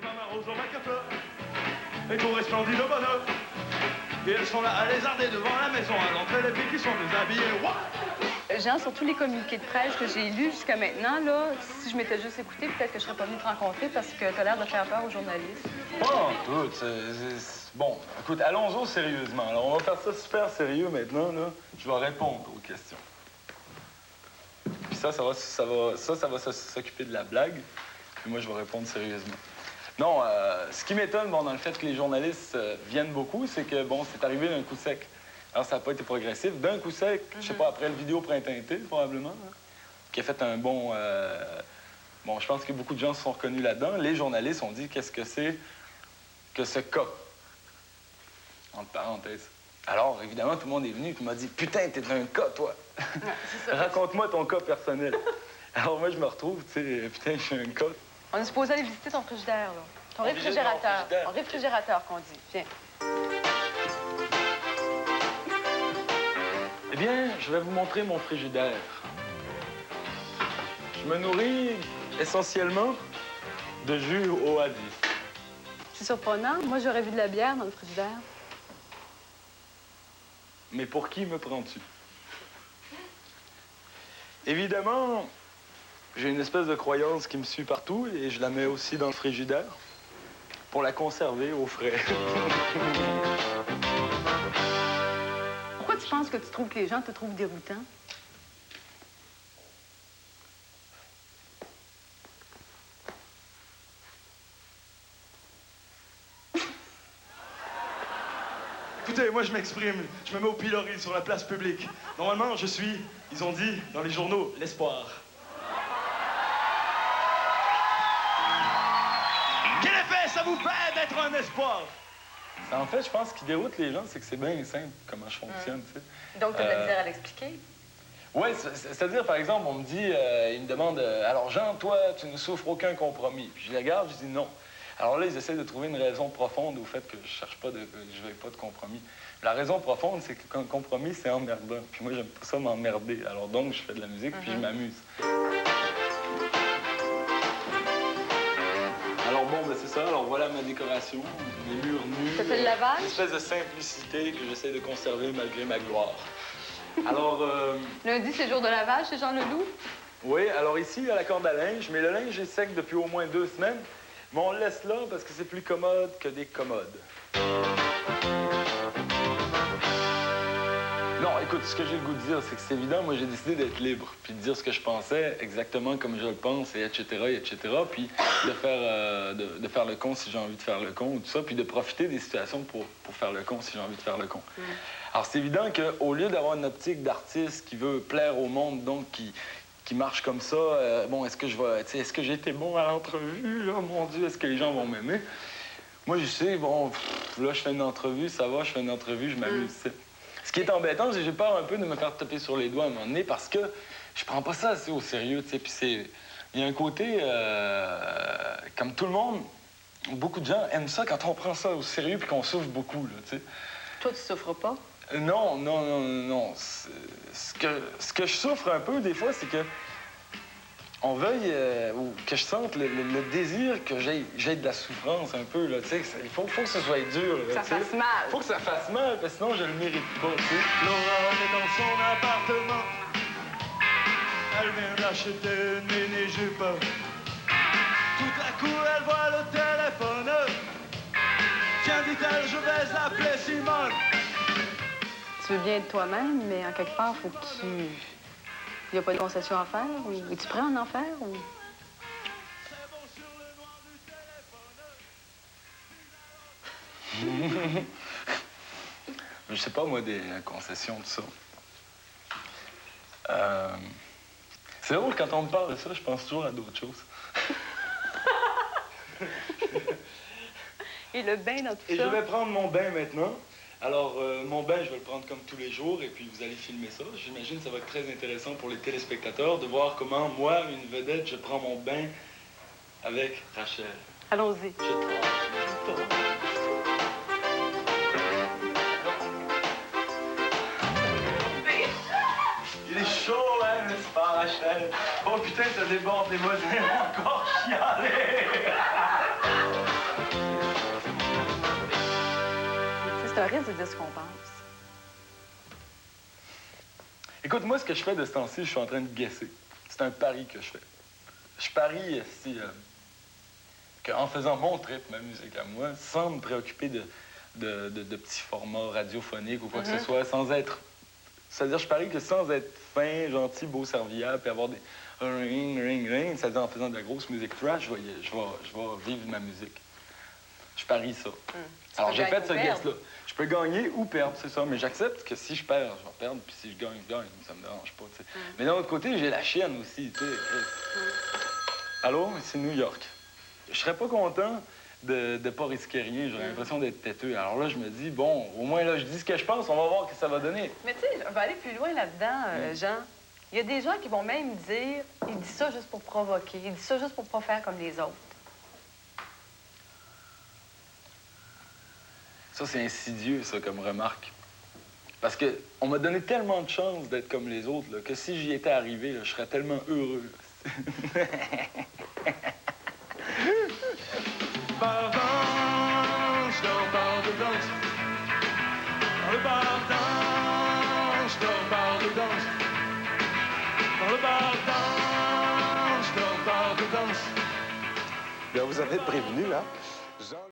femmes arrosent au McCafé et qu'on resplendit de bonheur. Et elles sont là à lézarder devant la maison, à l'entrée les filles qui sont déshabillées. Jean, sur tous les communiqués de presse que j'ai lus jusqu'à maintenant, là, si je m'étais juste écoutée, peut-être que je serais pas venue te rencontrer parce que t'as l'air de faire peur aux journalistes. Pas en tout. Bon, écoute, allons-y sérieusement. Alors, on va faire ça super sérieux maintenant, là. Je vais répondre aux questions. Puis ça va s'occuper de la blague. Puis moi, je vais répondre sérieusement. Non, ce qui m'étonne, bon, dans le fait que les journalistes viennent beaucoup, c'est que, bon, c'est arrivé d'un coup sec. Alors, ça n'a pas été progressif. D'un coup sec, je sais pas, après le vidéo printemps-été, probablement, hein, qui a fait un bon... Bon, je pense que beaucoup de gens se sont reconnus là-dedans. Les journalistes ont dit qu'est-ce que c'est que ce cas. Entre parenthèses. Alors, évidemment, tout le monde est venu et m'a dit « Putain, t'es un cas, toi! Raconte-moi ton cas personnel. » Alors, moi, je me retrouve, tu sais, putain, je suis un cas. On est supposé aller visiter ton frigidaire, là. Ton réfrigérateur. Ton réfrigérateur, qu'on dit. Viens. Eh bien, je vais vous montrer mon frigidaire. Je me nourris essentiellement de jus Oasis. C'est surprenant. Moi, j'aurais vu de la bière dans le frigidaire. Mais pour qui me prends-tu? Évidemment, j'ai une espèce de croyance qui me suit partout et je la mets aussi dans le frigidaire pour la conserver au frais. Pourquoi tu penses que tu trouves que les gens te trouvent déroutant? Écoutez, moi, je m'exprime. Je me mets au pilori sur la place publique. Normalement, je suis, ils ont dit dans les journaux, l'espoir. Quel effet ça vous fait d'être un espoir? En fait, je pense ce qui déroute les gens, c'est que c'est bien simple comment je fonctionne, tu sais. Donc, tu as de la misère à l'expliquer? Oui, c'est-à-dire, par exemple, on me dit, il me demande, alors Jean, toi, tu ne souffres aucun compromis. Puis je les regarde, je dis non. Alors là, ils essaient de trouver une raison profonde au fait que je cherche pas je veux pas de compromis. La raison profonde, c'est qu'un compromis, c'est emmerdant. Puis moi, j'aime pas ça m'emmerder. Alors donc, je fais de la musique, puis je m'amuse. Alors bon, ben c'est ça. Alors voilà ma décoration, les murs nus. T'as fait le lavage? Une espèce de simplicité que j'essaie de conserver malgré ma gloire. Alors... Lundi, c'est jour de lavage, c'est Jean Leloup? Oui, alors ici, à la corde à linge, mais le linge est sec depuis au moins 2 semaines. Mais on le laisse là parce que c'est plus commode que des commodes. Non, écoute, ce que j'ai le goût de dire, c'est que c'est évident, moi, j'ai décidé d'être libre, puis de dire ce que je pensais exactement comme je le pense, et etc., puis de faire le con si j'ai envie de faire le con, ou tout ça, puis de profiter des situations pour faire le con si j'ai envie de faire le con. Alors, c'est évident qu'au lieu d'avoir une optique d'artiste qui veut plaire au monde, donc qui marche comme ça, bon, est-ce que j'ai été bon à l'entrevue? Oh mon Dieu, est-ce que les gens vont m'aimer? Moi, je sais, bon, là, je fais une entrevue, ça va, je fais une entrevue, je m'amuse, tu sais. Ce qui est embêtant, c'est que j'ai peur un peu de me faire taper sur les doigts à un moment donné parce que je prends pas ça assez au sérieux, tu sais. Puis il y a un côté, comme tout le monde, beaucoup de gens aiment ça quand on prend ça au sérieux puis qu'on souffre beaucoup, là, tu sais. Toi, tu souffres pas? Non. Ce que je souffre un peu, des fois, c'est que on veuille, ou que je sente le désir que j'ai de la souffrance un peu, là, tu sais. Il faut que ce soit dur, là, ça fasse mal. Faut que ça fasse mal, parce que sinon, je le mérite pas, tu sais. Laura est dans son appartement. Elle vient d'acheter une mini-jupe. Tout à coup, elle voit le téléphone. Tiens, dit-elle, je vais appeler Simone. Tu veux bien être toi-même, mais en quelque part, faut que tu... Il n'y a pas de concession à faire? Ou es-tu prêt à en faire? Ou... Je sais pas, moi, des concessions, tout ça. C'est drôle, quand on me parle de ça, je pense toujours à d'autres choses. Et le bain dans tout ça? Et je vais prendre mon bain maintenant. Alors, mon bain, je vais le prendre comme tous les jours, et puis vous allez filmer ça. J'imagine que ça va être très intéressant pour les téléspectateurs de voir comment, moi, une vedette, je prends mon bain avec Rachel. Allons-y. Il est chaud, hein, n'est-ce pas, Rachel? Oh putain, ça déborde, les voisins vont encore chialer! risque de dire ce qu'on pense. Écoute, moi, ce que je fais de ce temps-ci, je suis en train de guesser. C'est un pari que je fais. Je parie qu'en faisant mon trip, ma musique à moi, sans me préoccuper de petits formats radiophoniques ou quoi que ce soit, sans être... C'est-à-dire, je parie que sans être fin, gentil, beau, serviable, puis avoir des ring, ring, ring, c'est-à-dire en faisant de la grosse musique trash, je vais vivre ma musique. Je parie ça. Alors, j'ai fait ce guess-là. Je peux gagner ou perdre, c'est ça, mais j'accepte que si je perds, je vais perdre, puis si je gagne, je gagne. Ça me dérange pas, tu sais. Mais d'un autre côté, j'ai la chienne aussi, tu sais. Allô, c'est New York. Je serais pas content de pas risquer rien. J'aurais l'impression d'être têteux. Alors là, je me dis, bon, au moins, là, je dis ce que je pense, on va voir ce que ça va donner. Mais tu sais, on va aller plus loin là-dedans, Jean. Il y a des gens qui vont même dire, il dit ça juste pour provoquer, il dit ça juste pour pas faire comme les autres. Ça, c'est insidieux, ça, comme remarque. Parce que on m'a donné tellement de chance d'être comme les autres, là, que si j'y étais arrivé, là, je serais tellement heureux. Pardon, je te parle de danse. Dans le pardon, je te parle de danse. Dans le pardon, je te parle de danse. Bien, vous avez prévenu, hein?